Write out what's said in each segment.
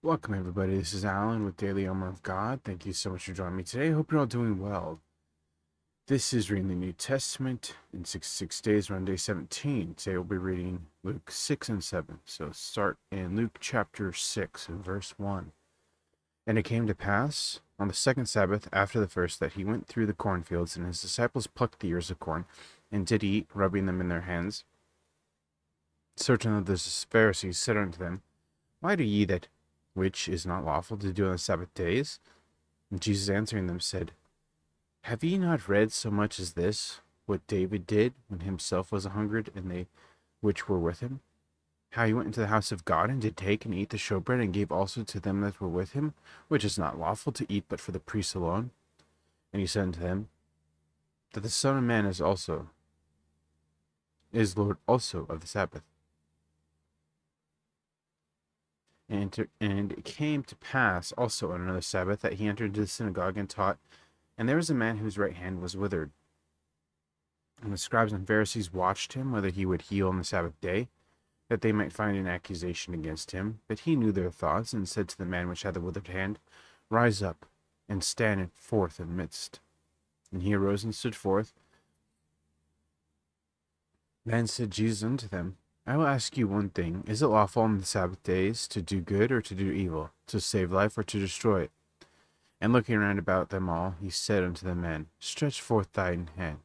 Welcome, everybody. This is Alan with Daily Armour of God. Thank you so much for joining me today. I hope you're all doing well. This is reading the New Testament in 66 days. We're on day 17. Today we'll be reading Luke 6 and 7. So start in Luke chapter 6 and verse 1. And it came to pass on the second Sabbath after the first that he went through the cornfields, and his disciples plucked the ears of corn and did eat, rubbing them in their hands. Certain of the Pharisees said unto them, Why do ye that which is not lawful to do on the Sabbath days? And Jesus answering them said, Have ye not read so much as this, what David did when himself was a hungered, and they which were with him? How he went into the house of God, and did take and eat the showbread, and gave also to them that were with him, which is not lawful to eat but for the priests alone? And he said unto them, That the Son of Man is Lord also of the Sabbath. And it came to pass also on another Sabbath that he entered into the synagogue and taught, and there was a man whose right hand was withered. And the scribes and Pharisees watched him, whether he would heal on the Sabbath day, that they might find an accusation against him. But he knew their thoughts, and said to the man which had the withered hand, Rise up, and stand forth in the midst. And he arose and stood forth. Then said Jesus unto them, I will ask you one thing. Is it lawful on the Sabbath days to do good or to do evil, to save life or to destroy it? And looking round about them all, he said unto the man, Stretch forth thine hand.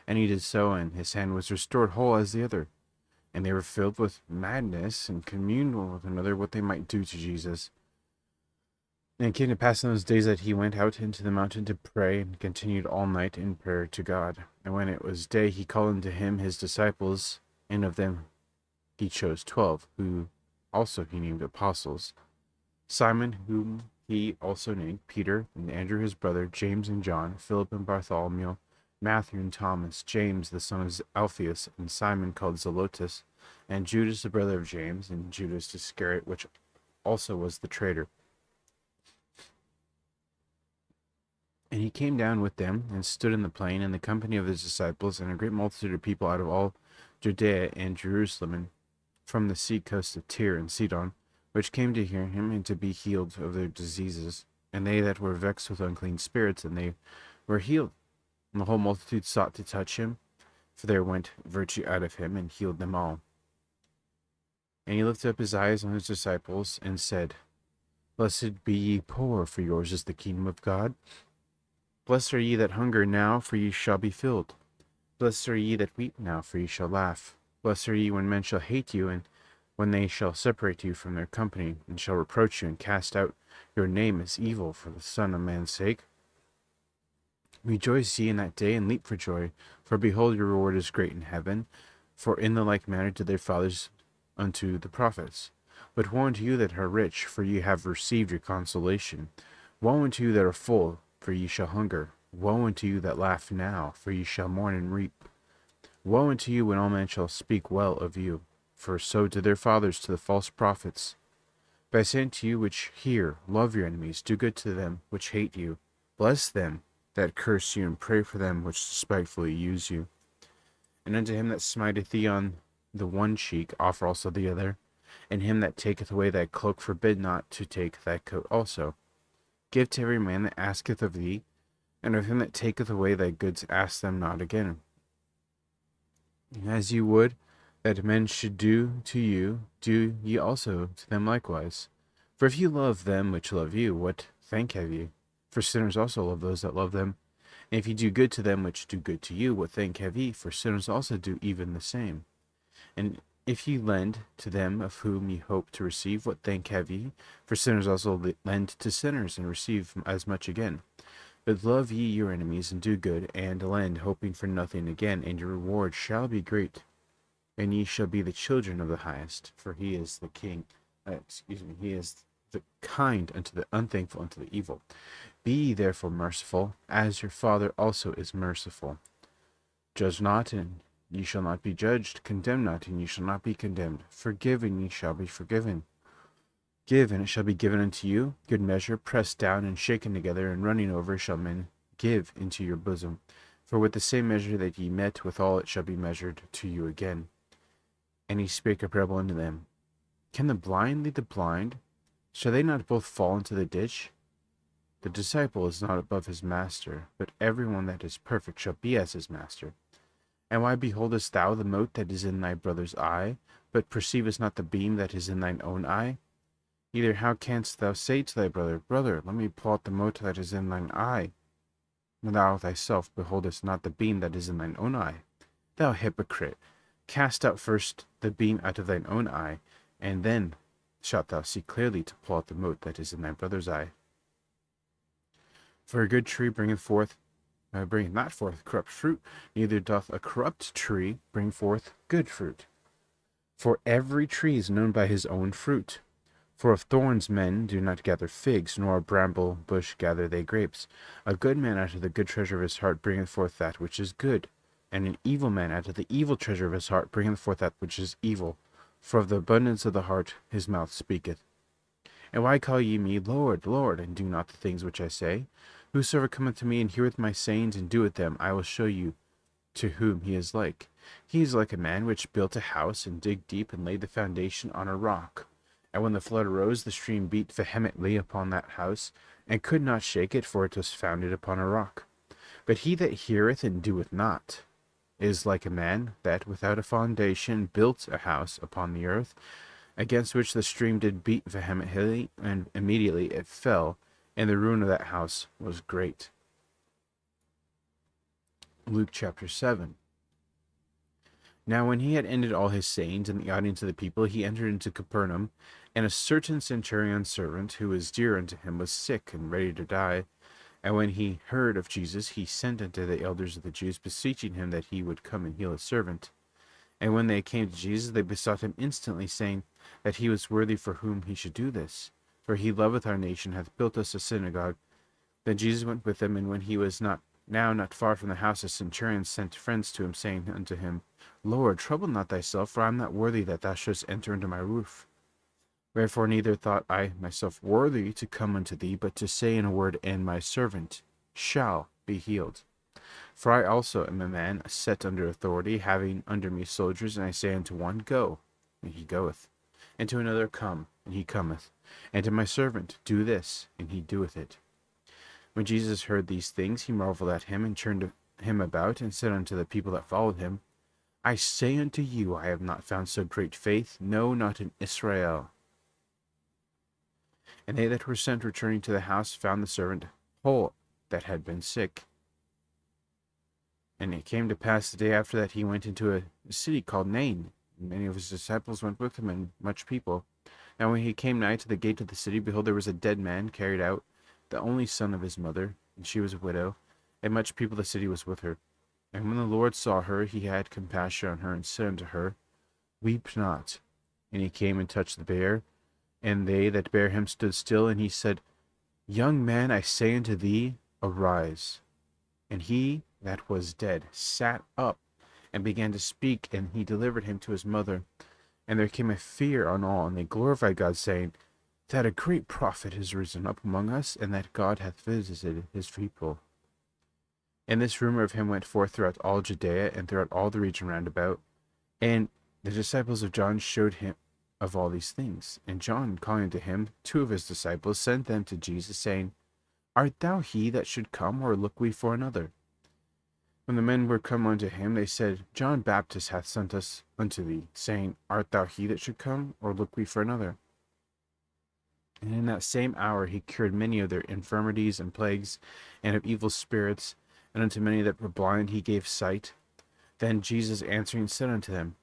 And he did so, and his hand was restored whole as the other. And they were filled with madness, and communed one with another what they might do to Jesus. And it came to pass in those days that he went out into the mountain to pray, and continued all night in prayer to God. And when it was day, he called unto him his disciples, and of them he chose 12, who also he named apostles: Simon, whom he also named Peter, and Andrew his brother, James and John, Philip and Bartholomew, Matthew and Thomas, James the son of Alphaeus, and Simon called Zelotes, and Judas the brother of James, and Judas Iscariot, which also was the traitor. And he came down with them, and stood in the plain, in the company of his disciples, and a great multitude of people out of all Judea and Jerusalem, and from the sea coast of Tyre and Sidon, which came to hear him, and to be healed of their diseases. And they that were vexed with unclean spirits, and they were healed. And the whole multitude sought to touch him, for there went virtue out of him, and healed them all. And he lifted up his eyes on his disciples, and said, Blessed be ye poor, for yours is the kingdom of God. Blessed are ye that hunger now, for ye shall be filled. Blessed are ye that weep now, for ye shall laugh. Blessed are ye when men shall hate you, and when they shall separate you from their company, and shall reproach you, and cast out your name as evil for the Son of Man's sake. Rejoice ye in that day, and leap for joy, for behold, your reward is great in heaven. For in the like manner did their fathers unto the prophets. But woe unto you that are rich, for ye have received your consolation. Woe unto you that are full, for ye shall hunger. Woe unto you that laugh now, for ye shall mourn and reap. Woe unto you when all men shall speak well of you, for so did their fathers to the false prophets. But I say unto you which hear, love your enemies, do good to them which hate you, bless them that curse you, and pray for them which despitefully use you. And unto him that smiteth thee on the one cheek offer also the other, and him that taketh away thy cloak forbid not to take thy coat also. Give to every man that asketh of thee, and of him that taketh away thy goods ask them not again. As you would that men should do to you, do ye also to them likewise. For if you love them which love you, what thank have ye? For sinners also love those that love them. And if ye do good to them which do good to you, what thank have ye? For sinners also do even the same. And if ye lend to them of whom ye hope to receive, what thank have ye? For sinners also lend to sinners, and receive as much again. But love ye your enemies, and do good, and lend, hoping for nothing again, and your reward shall be great. And ye shall be the children of the highest, for he is the king. He is the kind unto the unthankful, unto the evil. Be ye therefore merciful, as your Father also is merciful. Judge not, and ye shall not be judged. Condemn not, and ye shall not be condemned. Forgive, and ye shall be forgiven. Give, and it shall be given unto you. Good measure, pressed down and shaken together, and running over, shall men give into your bosom. For with the same measure that ye met withal, it shall be measured to you again. And he spake a parable unto them. Can the blind lead the blind? Shall they not both fall into the ditch? The disciple is not above his master, but every one that is perfect shall be as his master. And why beholdest thou the mote that is in thy brother's eye, but perceivest not the beam that is in thine own eye? Neither how canst thou say to thy brother, Brother, let me pull out the mote that is in thine eye, when thou thyself beholdest not the beam that is in thine own eye? Thou hypocrite, cast out first the beam out of thine own eye, and then shalt thou see clearly to pull out the mote that is in thy brother's eye. For a good tree bringeth not forth corrupt fruit, neither doth a corrupt tree bring forth good fruit. For every tree is known by his own fruit. For of thorns men do not gather figs, nor a bramble bush gather they grapes. A good man out of the good treasure of his heart bringeth forth that which is good, and an evil man out of the evil treasure of his heart bringeth forth that which is evil. For of the abundance of the heart his mouth speaketh. And why call ye me Lord, Lord, and do not the things which I say? Whosoever cometh to me and heareth my sayings and doeth them, I will show you to whom he is like. He is like a man which built a house, and digged deep, and laid the foundation on a rock. And when the flood arose, the stream beat vehemently upon that house, and could not shake it, for it was founded upon a rock. But he that heareth and doeth not is like a man that, without a foundation, built a house upon the earth, against which the stream did beat vehemently, and immediately it fell, and the ruin of that house was great. Luke chapter 7. Now when he had ended all his sayings in the audience of the people, he entered into Capernaum, and a certain centurion's servant, who was dear unto him, was sick and ready to die. And when he heard of Jesus, he sent unto the elders of the Jews, beseeching him that he would come and heal his servant. And when they came to Jesus, they besought him instantly, saying that he was worthy for whom he should do this. For he loveth our nation, hath built us a synagogue. Then Jesus went with them, and when he was not far from the house, the centurion sent friends to him, saying unto him, Lord, trouble not thyself, for I am not worthy that thou shouldest enter under my roof. Wherefore neither thought I myself worthy to come unto thee, but to say in a word, and my servant shall be healed. For I also am a man set under authority, having under me soldiers, and I say unto one, Go, and he goeth, and to another, Come, and he cometh, and to my servant, Do this, and he doeth it. When Jesus heard these things, he marveled at him, and turned him about, and said unto the people that followed him, I say unto you, I have not found so great faith, no, not in Israel. And they that were sent returning to the house found the servant whole that had been sick. And it came to pass the day after that he went into a city called Nain, and many of his disciples went with him, and much people. Now when he came nigh to the gate of the city, behold, there was a dead man carried out, the only son of his mother, and she was a widow, and much people of the city was with her. And when the Lord saw her, he had compassion on her, and said unto her, Weep not. And he came and touched the bier, and they that bare him stood still, and he said, Young man, I say unto thee, arise. And he that was dead sat up, and began to speak, and he delivered him to his mother. And there came a fear on all, and they glorified God, saying, that a great prophet is risen up among us, and that God hath visited his people. And this rumor of him went forth throughout all Judea, and throughout all the region round about. And the disciples of John showed him of all these things. And John, calling to him 2 of his disciples, sent them to Jesus, saying, Art thou he that should come, or look we for another? When the men were come unto him, they said, John Baptist hath sent us unto thee, saying, Art thou he that should come, or look we for another? And in that same hour he cured many of their infirmities and plagues, and of evil spirits, and unto many that were blind he gave sight. Then Jesus answering said unto them,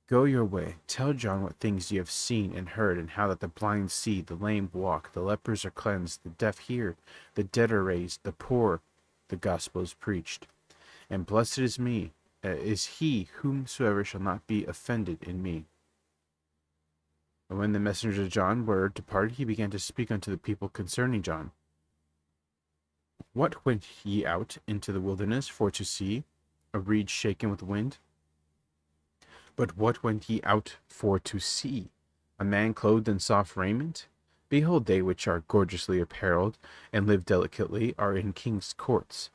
Go your way, tell John what things ye have seen and heard, and how that the blind see, the lame walk, the lepers are cleansed, the deaf hear, the dead are raised, the poor the gospel is preached. And blessed is he whomsoever shall not be offended in me. And when the messengers of John were departed, he began to speak unto the people concerning John. What went ye out into the wilderness for to see? A reed shaken with wind? But what went ye out for to see? A man clothed in soft raiment? Behold, they which are gorgeously apparelled, and live delicately, are in king's courts.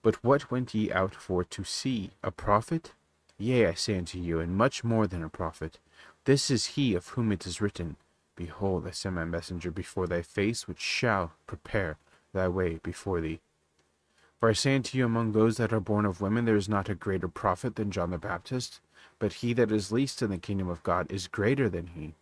But what went ye out for to see? A prophet? Yea, I say unto you, and much more than a prophet. This is he of whom it is written, Behold, I send my messenger before thy face, which shall prepare thy way before thee. For I say unto you, among those that are born of women, there is not a greater prophet than John the Baptist, but he that is least in the kingdom of God is greater than he.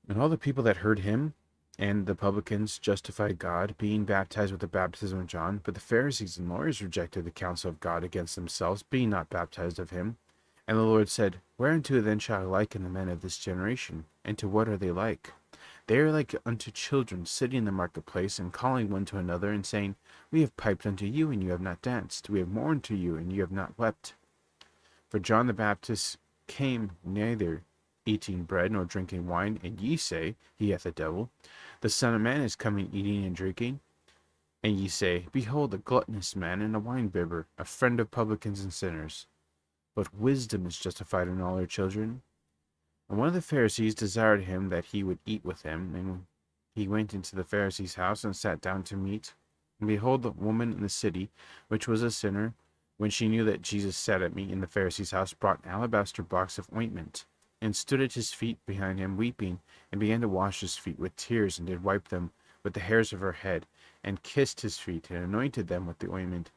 And all the people that heard him and the publicans justified God, being baptized with the baptism of John. But the Pharisees and lawyers rejected the counsel of God against themselves, being not baptized of him. And the Lord said, Whereunto then shall I liken the men of this generation? And to what are they like? They are like unto children sitting in the marketplace, and calling one to another, and saying, We have piped unto you, and you have not danced. We have mourned to you, and you have not wept. For John the Baptist came neither eating bread nor drinking wine, and ye say, He hath a devil. The Son of Man is coming eating and drinking, and ye say, Behold, a gluttonous man and a winebibber, a friend of publicans and sinners. But wisdom is justified in all her children. And one of the Pharisees desired him that he would eat with him, and he went into the Pharisee's house and sat down to meat. And behold, the woman in the city, which was a sinner, when she knew that Jesus sat at meat in the Pharisee's house, brought an alabaster box of ointment, and stood at his feet behind him, weeping, and began to wash his feet with tears, and did wipe them with the hairs of her head, and kissed his feet, and anointed them with the ointment.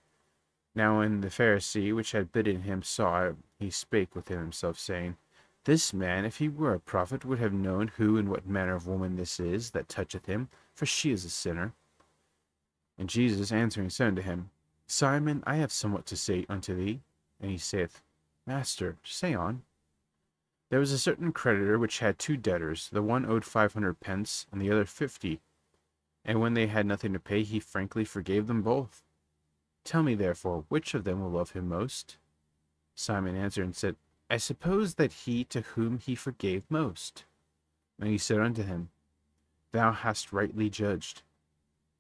Now when the Pharisee which had bidden him saw it, he spake within himself, saying, This man, if he were a prophet, would have known who and what manner of woman this is that toucheth him, for she is a sinner. And Jesus answering said unto him, Simon, I have somewhat to say unto thee. And he saith, Master, say on. There was a certain creditor which had two debtors. The one owed 500 pence, and the other 50. And when they had nothing to pay, he frankly forgave them both. Tell me therefore, which of them will love him most? Simon answered and said, I suppose that he to whom he forgave most. And he said unto him, Thou hast rightly judged.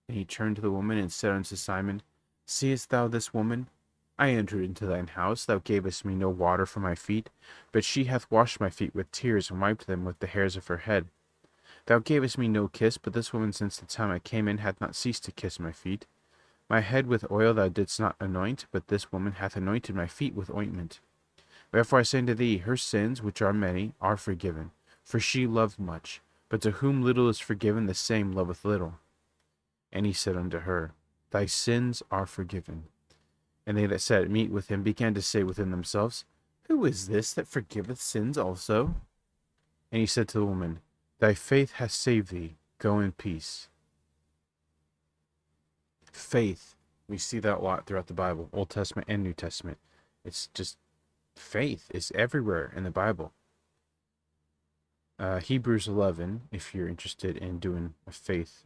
And he turned to the woman and said unto Simon, Seest thou this woman? I entered into thine house, thou gavest me no water for my feet, but she hath washed my feet with tears, and wiped them with the hairs of her head. Thou gavest me no kiss, but this woman since the time I came in hath not ceased to kiss my feet. My head with oil thou didst not anoint, but this woman hath anointed my feet with ointment. Wherefore I say unto thee, her sins, which are many, are forgiven, for she loved much. But to whom little is forgiven, the same loveth little. And he said unto her, Thy sins are forgiven. And they that sat at meat with him began to say within themselves, Who is this that forgiveth sins also? And he said to the woman, Thy faith hath saved thee. Go in peace. Faith. We see that a lot throughout the Bible, Old Testament and New Testament. It's just faith is everywhere in the Bible. Hebrews 11, if you're interested in doing a faith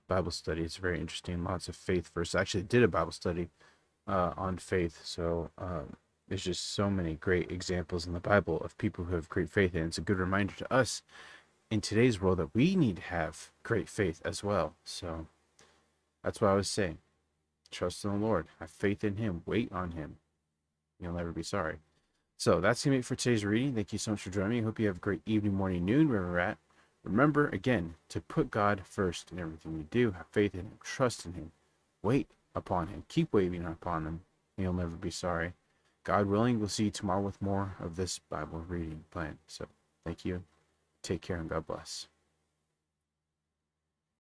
Bible study, it's very interesting. Lots of faith verses. I actually did a Bible study on faith, so there's just so many great examples in the Bible of people who have great faith, and it's a good reminder to us in today's world that we need to have great faith as well. So that's what I was saying. Trust in the Lord. Have faith in him. Wait on him. You'll never be sorry. So that's going to be it for today's reading. Thank you so much for joining me. I hope you have a great evening, morning, noon, wherever you're at. Remember, again, to put God first in everything you do. Have faith in him. Trust in him. Wait upon him. Keep waiting upon him. And you'll never be sorry. God willing, we'll see you tomorrow with more of this Bible reading plan. So thank you. Take care and God bless.